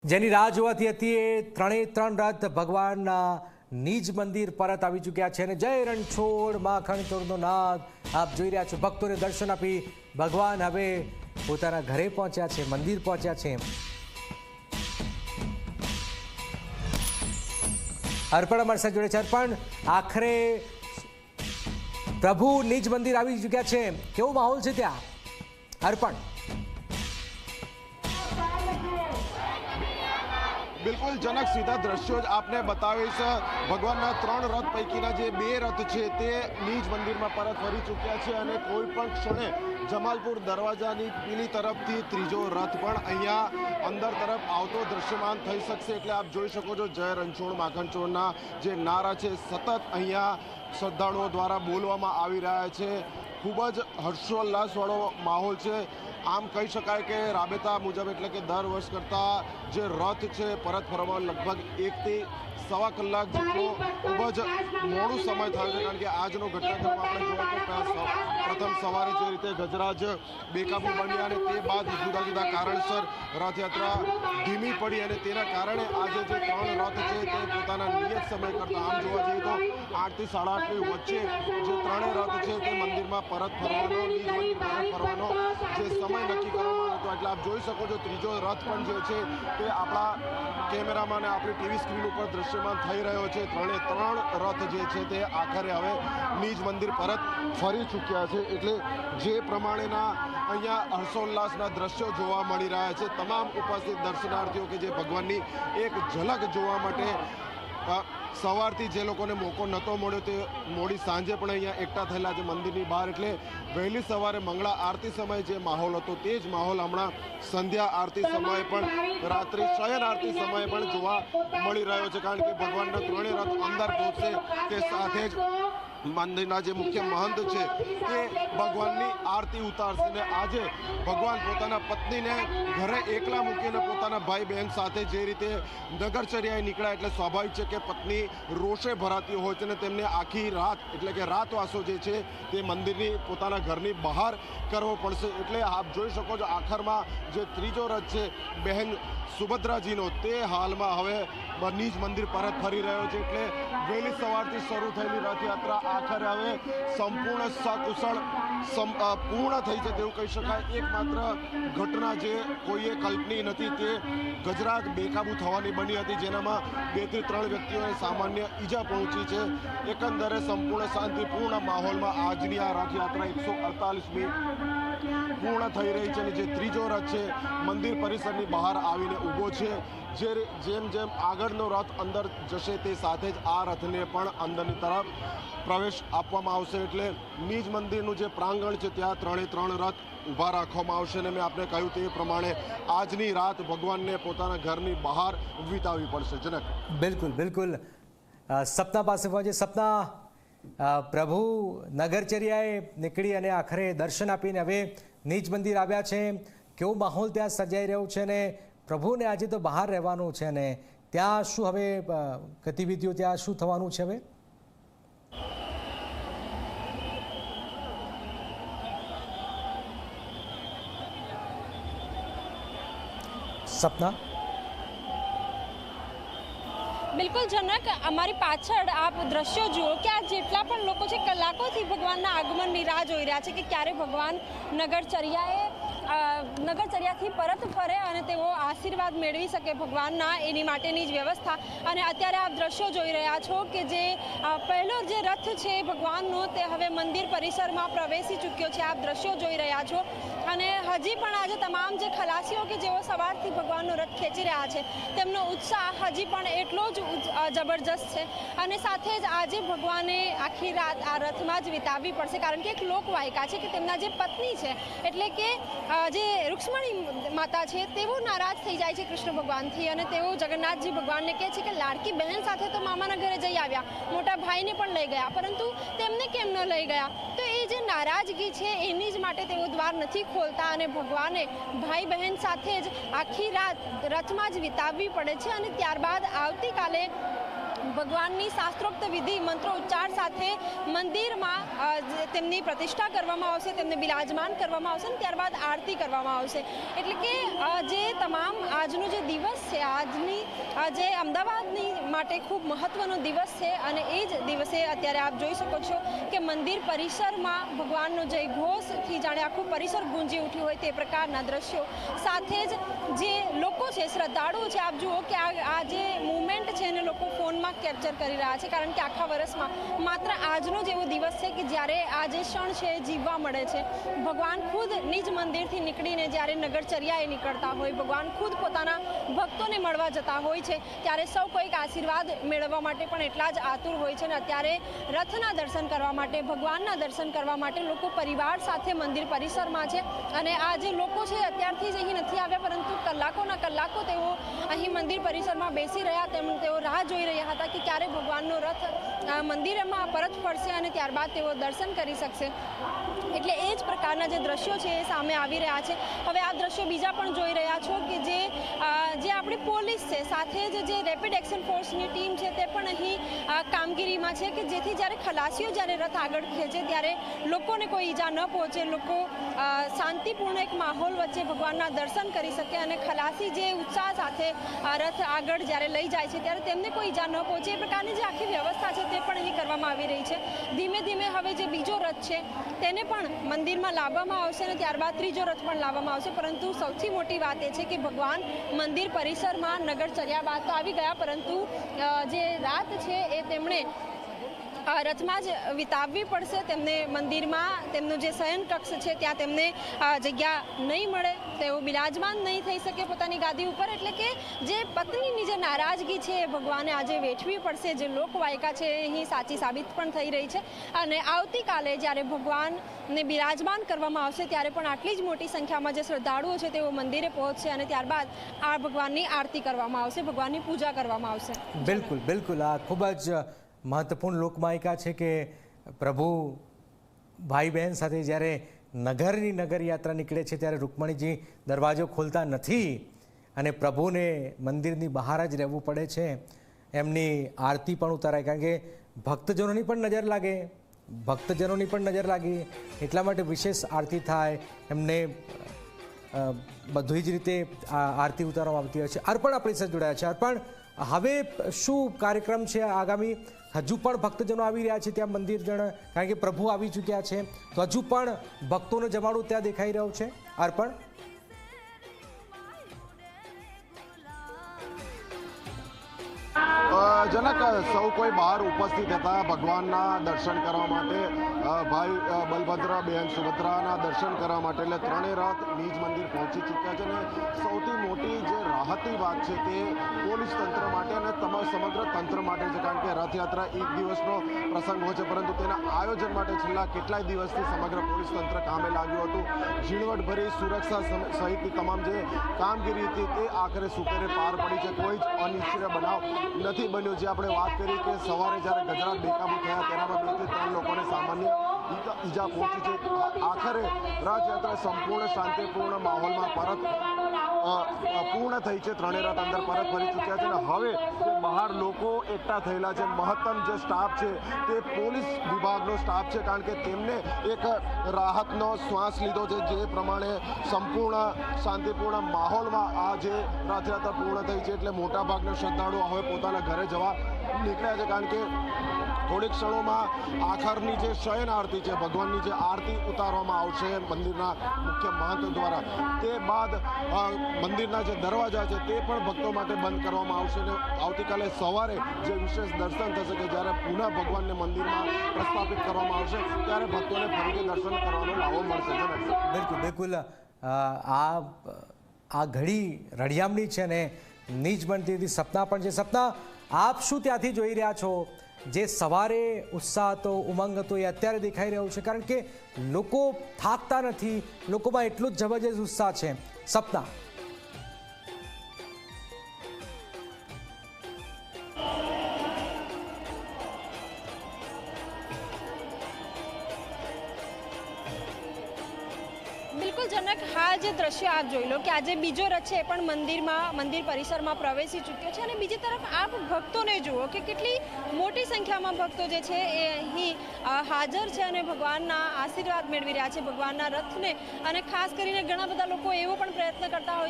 જેની રાહ જોવાતી હતી એ ત્રણે ત્રણ રથ ભગવાનના નિજ મંદિર પરત આવી ચૂક્યા છે અને જય રણછોડ માખણ ચોરનો નાદ આપ જોઈ રહ્યા છો। ભક્તોને દર્શન આપી ભગવાન હવે પોતાના ઘરે પહોંચ્યા છે, મંદિર પહોંચ્યા છે। અર્પણ અમારી સાથે જોડે છે। અર્પણ, આખરે પ્રભુ નિજ મંદિર આવી ચૂક્યા છે, કેવો માહોલ છે ત્યાં? અર્પણ, बिल्कुल जनक सीधा दृश्यों आपने बतावीश। भगवानना त्रण रथ पैकीना जे बे रथ छे ते निज मंदिर में परत फरी चूक्या छे अने कोईपण क्षणे जमालपुर दरवाजानी पीली तरफथी त्रीजो रथ पण अहींया अंदर तरफ आवतो दृश्यमान थई शकशे। एटले आप जोई शको छो जय रणछोड़ माखणचोरना जे नारा छे सतत अहींया श्रद्धाळुओ द्वारा बोलवामां आवी रह्या छे। खूब ज हर्षोल्लासवाळो माहोल छे। आम कही शकाय के राबेता मुजब एटले के दर वर्ष करता जे रथ छे परत फरवा लगभग 1 થી सवा कलाक जेटलो खूब ज मोडुं समय थयो छे। कारण के आजनो घटनाक्रम आपणे जोयो तो प्रथम सवारे जे रीते गजराज बेकाबू बन्या अने ते बाद जुदा जुदा कारणसर रथयात्रा धीमी पड़ी अने तेना कारणे आजे जे त्रण रथ छे ते पोताना नियत समय करता आम जोवा जईए तो 8 થી 8:30 ની वच्चे जे त्रणेय रथ छे ते मंदिरमां परत फरवानो निज मंदिर परत फरवानो जे समय नक्की करवामां हतो। એટલે આપ જોઈ શકો છો ત્રીજો રથ પણ જે છે તે આપણા કેમેરામાં અને આપણી ટીવી સ્ક્રીન ઉપર દ્રશ્યમાન થઈ રહ્યો છે। ત્રણે ત્રણ રથ જે છે તે આખરે હવે નિજ મંદિર પરત ફરી ચૂક્યા છે। એટલે જે પ્રમાણેના અહીંયા હર્ષોલ્લાસના દ્રશ્યો જોવા મળી રહ્યા છે। તમામ ઉપસ્થિત દર્શનાર્થીઓ કે જે ભગવાનની એક ઝલક જોવા માટે સવારથી જે લોકોને મોકો નહોતો મળ્યો તે મોડી સાંજે પણ અહીંયા એકઠા થયેલા છે મંદિરની બહાર। એટલે વહેલી સવારે મંગળા આરતી સમયે જે માહોલ હતો તે જ માહોલ હમણાં સંધ્યા આરતી સમયે પણ રાત્રે શયન આરતી સમયે પણ જોવા મળી રહ્યો છે। કારણ કે ભગવાનના ત્રણેય રથ અંદર પહોંચશે તે સાથે જ મંદિરના જે મુખ્ય મહંત છે તે ભગવાનની આરતી ઉતારશે ને આજે ભગવાન પોતાના પત્નીને ઘરે એકલા મૂકીને પોતાના ભાઈ બહેન સાથે જે રીતે નગરચર્યાએ નીકળ્યા એટલે સ્વાભાવિક છે કે પત્ની રોષે ભરાતી હોય છે અને તેમને આખી રાત એટલે કે રાતવાસો જે છે તે મંદિરની પોતાના ઘરની બહાર કરવો પડશે। એટલે આપ જોઈ શકો છો આખરમાં જે ત્રીજો રથ છે બહેન સુભદ્રાજીનો તે હાલમાં હવે નિજ મંદિર પરત ફરી રહ્યો છે। એટલે વહેલી સવારથી શરૂ થયેલી રથયાત્રા આખરે હવે સંપૂર્ણ સકુશળ પૂર્ણ થઈ છે તેવું કહી શકાય। એકમાત્ર ઘટના જે કોઈએ કલ્પની નથી તે ગજરાત બેકાબુ થવાની બની હતી જેનામાં 2 થી 3 વ્યક્તિઓને સામાન્ય ઈજા પહોંચી છે। એકંદરે સંપૂર્ણ શાંતિપૂર્ણ માહોલમાં આજની આ રથયાત્રા 148મી પૂર્ણ થઈ રહી છે અને જે ત્રીજો રથ છે મંદિર પરિસરની બહાર આવીને ઊભો છે। જેમ જેમ આગળનો રથ અંદર જશે તે સાથે જ આ રથને પણ અંદરની તરફ પ્રવેશ આપવામાં આવશે। એટલે નિજ મંદિરનું જે પ્રાંગણ છે ત્યાં ત્રણે ત્રણ રથ ઊભા રાખવામાં આવશે અને મેં આપને કહ્યું તે પ્રમાણે આજની રાત ભગવાનને પોતાના ઘરની બહાર વિતાવવી પડશે। जनक बिल्कुल बिल्कुल सपना પાસે પહોંચે। સપના, પ્રભુ નગરચર્યાએ નીકળી અને આખરે દર્શન આપીને હવે નિજ મંદિર આવ્યા છે। કેવો માહોલ ત્યાં સર્જાઈ રહ્યો છે અને પ્રભુને આજે તો બહાર રહેવાનું છે અને ત્યાં શું હવે ગતિવિધિઓ ત્યાં શું થવાનું છે હવે? सपना, बिल्कुल जनक, अमारी पाछळ आप दृश्यो जुओ कि आ जेटला पण लोको छे कलाकोथी भगवानना आगमननी राह जोई रह्या छे कि क्यारे भगवान नगरचर्याथी परत फरे अने तेओ आशीर्वाद मेळवी सके भगवानना एनी माटेनी ज व्यवस्था। अने अत्यारे आप दृश्यो जोई रह्या छो कि जे पहलो जे रथ छे भगवाननो ते हवे मंदिर परिसरमां प्रवेशी चूक्यो छे। आप दृश्यो जोई रह्या छो अने हजी पण आज तमाम जे खलासीओ के जेओ सवारथी भगवाननो रथ खेंची रह्या छे तेमनो उत्साह हजी पण एटलो ज जबरदस्त छे अने साथे ज आजे भगवाने आखी रात आ रथमां ज विताववी पड़शे। कारण के एक लोकवायका छे कि तेमना जे पत्नी छे एटले के जे रुक्ष्मणी माता छे तेओ नाराज थई जाय छे कृष्ण भगवानथी अने तेओ जगन्नाथजी भगवानने कहे छे कि लाडकी बहन साथे तो मामाना घरे जई आव्या, मोटा भाईने पण लई गया परंतु तेमने केम न लई गया? तो ए जे नाराजगी छे एनी ज माटे तेओ द्वार नथी खोलता अने भगवाने भाई बहन साथे ज आखी रात रथमां ज विताववी पड़े छे अने त्यारबाद आवती काले ભગવાનની શાસ્ત્રોક્ત વિધિ મંત્રોચ્ચાર સાથે મંદિરમાં તેમની પ્રતિષ્ઠા કરવામાં આવશે, તેમને બિરાજમાન કરવામાં આવશે અને ત્યારબાદ આરતી કરવામાં આવશે. એટલે કે જે તમામ આજનો જે દિવસ છે, આજની જે અમદાવાદની માટે ખૂબ મહત્વનો દિવસ છે અને એ જ દિવસે અત્યારે આપ જોઈ શકો છો કે મંદિર પરિસરમાં ભગવાનનો જય ઘોષથી જાણે આખું પરિસર ગુંજી ઉઠ્યું હોય તે પ્રકારના દ્રશ્યો. સાથે જ જે લોકો છે, શ્રદ્ધાળુઓ છે, આપ જુઓ કે આ જે મુવમેન્ટ છે એને લોકો ફોનમાં કેપ્ચર કરી રહ્યા છે, કારણ કે આખા વર્ષમાં માત્ર આજનો જ એવો દિવસ છે કે જ્યારે આ જે ક્ષણ છે એ જીવવા મળે છે. ભગવાન ખુદ નિજ મંદિરથી નીકળીને જ્યારે નગરચર્યાએ નીકળતા હોય, ભગવાન ખુદ પોતાના ભક્તોને મળવા જતા હોય છે, ત્યારે સૌ કોઈક આશીર્વાદ મેળવવા માટે પણ એટલા જ આતુર હોય છે. અને અત્યારે રથના દર્શન કરવા માટે, ભગવાનના દર્શન કરવા માટે લોકો પરિવાર સાથે મંદિર પરિસરમાં છે. અને આ જે લોકો છે અત્યારથી જ અહીં નથી આવ્યા, પરંતુ કલાકોના કલાકો તેઓ અહીં મંદિર પરિસરમાં બેસી રહ્યા, તેઓ રાહ જોઈ રહ્યા હતા કે ક્યારે ભગવાનનો રથ મંદિરમાં પરત ફરશે અને ત્યારબાદ તેઓ દર્શન કરી શકશે. એટલે એ જ પ્રકારના જે દ્રશ્યો છે એ સામે આવી રહ્યા છે. હવે આ દ્રશ્યો બીજા પણ જોઈ રહ્યા છો કે જે આપણી પોલીસ છે, સાથે જ જે રેપિડ એક્શન ફોર્સની ટીમ છે તે પણ અહીં કામગીરીમાં છે કે જેથી જ્યારે ખલાસીઓ જ્યારે રથ આગળ ખેંચે ત્યારે લોકોને કોઈ ઈજા ન પહોંચે, લોકો શાંતિપૂર્ણ એક માહોલ વચ્ચે ભગવાનના દર્શન કરી શકે અને ખલાસી જે ઉત્સાહ સાથે રથ આગળ જ્યારે લઈ જાય છે ત્યારે તેમને કોઈ ઈજા ન પહોંચે, એ પ્રકારની જે આખી વ્યવસ્થા છે તે પણ અહીં કરવામાં આવી રહી છે. ધીમે ધીમે હવે જે બીજો રથ છે તેને પણ મંદિરમાં લાવવામાં આવશે અને ત્યારબાદ ત્રીજો રથ પણ લાવવામાં આવશે. પરંતુ સૌથી મોટી વાત એ છે કે ભગવાન મંદિર પરિસરમાં નગરચર્યા બાદ તો આવી ગયા, પરંતુ જે રાત છે એ તેમણે રથમાં જ વિતાવવી પડશે. તેમને મંદિરમાં તેમનું જે શયન કક્ષ છે ત્યાં તેમને જગ્યા નહીં મળે, તેઓ બિરાજમાન નહીં થઈ શકે પોતાની ગાદી ઉપર. એટલે કે જે પત્નીની જે નારાજગી છે એ ભગવાને આજે વેઠવી પડશે. જે લોકવાયકા છે એ અહીં સાચી સાબિત પણ થઈ રહી છે. અને આવતીકાલે જ્યારે ભગવાનને બિરાજમાન કરવામાં આવશે ત્યારે પણ આટલી જ મોટી સંખ્યામાં જે શ્રદ્ધાળુઓ છે તેઓ મંદિરે પહોંચશે અને ત્યારબાદ આ ભગવાનની આરતી કરવામાં આવશે, ભગવાનની પૂજા કરવામાં આવશે. બિલકુલ બિલકુલ, આ ખૂબ જ મહત્વપૂર્ણ લોકમાયિકા છે કે પ્રભુ ભાઈ બહેન સાથે જ્યારે નગરની નગર યાત્રા નીકળે છે ત્યારે રૂકમણીજી દરવાજો ખોલતા નથી અને પ્રભુને મંદિરની બહાર જ રહેવું પડે છે. એમની આરતી પણ ઉતારાય, કારણ કે ભક્તજનોની પણ નજર લાગી એટલા માટે વિશેષ આરતી થાય, એમને બધી જ રીતે આરતી ઉતારવામાં આવતી હોય છે. અર્પણ આપણી સાથે જોડાયા છે. અર્પણ, હવે શું કાર્યક્રમ છે આગામી? હજુ પણ ભક્તજનો આવી રહ્યા છે ત્યાં મંદિર કારણ કે પ્રભુ આવી ચૂક્યા છે, તો હજુ પણ ભક્તોનો જમાડો ત્યાં દેખાઈ રહ્યો છે. અર્પણ, જનક, સૌ કોઈ બહાર ઉપસ્થિત હતા ભગવાનના દર્શન કરવા માટે, ભાઈ બલભદ્ર, બહેન સુભદ્રાના દર્શન કરવા માટે. એટલે ત્રણેય રથ નિજ મંદિર પહોંચી ચૂક્યા છે. અને સૌથી મોટી જે રાહતની વાત છે તે પોલીસ તંત્ર માટે અને સમગ્ર તંત્ર માટે છે, કારણ કે રથયાત્રા એક દિવસનો પ્રસંગ હોય છે, પરંતુ તેના આયોજન માટે છેલ્લા કેટલાય દિવસથી સમગ્ર પોલીસ તંત્ર કામે લાગ્યું હતું. ઝીણવટભરી સુરક્ષા સહિતની તમામ જે કામગીરી હતી તે આખરે સુપેરે પાર પડી છે. કોઈ જ અનિચ્છનીય બનાવ નથી બન્યો. જે આપણે વાત કરી કે સવારે જ્યારે ગજરાત બેકાબુ થયા તેનામાં 2 થી 3 લોકોને સામાન્ય ઈજા પહોંચી છે. આખરે રથયાત્રા સંપૂર્ણ શાંતિપૂર્ણ માહોલમાં પૂર્ણ થઈ છે. ત્રણેય રથ અંદર પરત ફરી ચૂક્યા છે અને હવે જે બહાર લોકો એકઠા થયેલા છે, મહત્તમ જે સ્ટાફ છે તે પોલીસ વિભાગનો સ્ટાફ છે, કારણ કે તેમને એક રાહતનો શ્વાસ લીધો છે. જે પ્રમાણે સંપૂર્ણ શાંતિપૂર્ણ માહોલમાં આ જે રથયાત્રા પૂર્ણ થઈ છે એટલે મોટાભાગના શ્રદ્ધાળુઓ હવે પોતાના ઘરે જવા નીકળ્યા છે, કારણ કે થોડીક ક્ષણોમાં આખરની જે શયન આરતી છે, ભગવાનની જે આરતી ઉતારવામાં આવશે મંદિરના મુખ્ય મહંત દ્વારા. તે બાદ મંદિરના જે દરવાજા છે તે પણ ભક્તો માટે બંધ કરવામાં આવશે અને આવતીકાલે સવારે જે વિશેષ દર્શન થશે કે જ્યારે પુનઃ ભગવાનને મંદિરમાં પ્રસ્થાપિત કરવામાં આવશે ત્યારે ભક્તોને ફરીથી દર્શન કરવાનો લાવો મળશે. બિલકુલ બિલકુલ, આ ઘડી રળિયામણી છે ને નિજ મંદિરથી સપના પણ છે. સપના, આપ શું ત્યાંથી જોઈ રહ્યા છો? જે સવારે ઉત્સાહ હતો, ઉમંગ હતો, એ અત્યારે દેખાઈ રહ્યો છે, કારણ કે લોકો થાકતા નથી, લોકોમાં એટલો જ જબરજસ્ત ઉત્સાહ છે. સપના, બિલકુલ જનક, હા જે દ્રશ્ય આપ જોઈ લો કે આજે બીજો રથ છે એ પણ મંદિર પરિસરમાં પ્રવેશી ચૂક્યો છે અને બીજી તરફ આપ ભક્તોને જુઓ કે કેટલી મોટી સંખ્યામાં ભક્તો જે છે એ અહીં હાજર છે અને ભગવાનના આશીર્વાદ મેળવી રહ્યા છે ભગવાનના રથને. અને ખાસ કરીને ઘણા બધા લોકો એવો પણ પ્રયત્ન કરતા હોય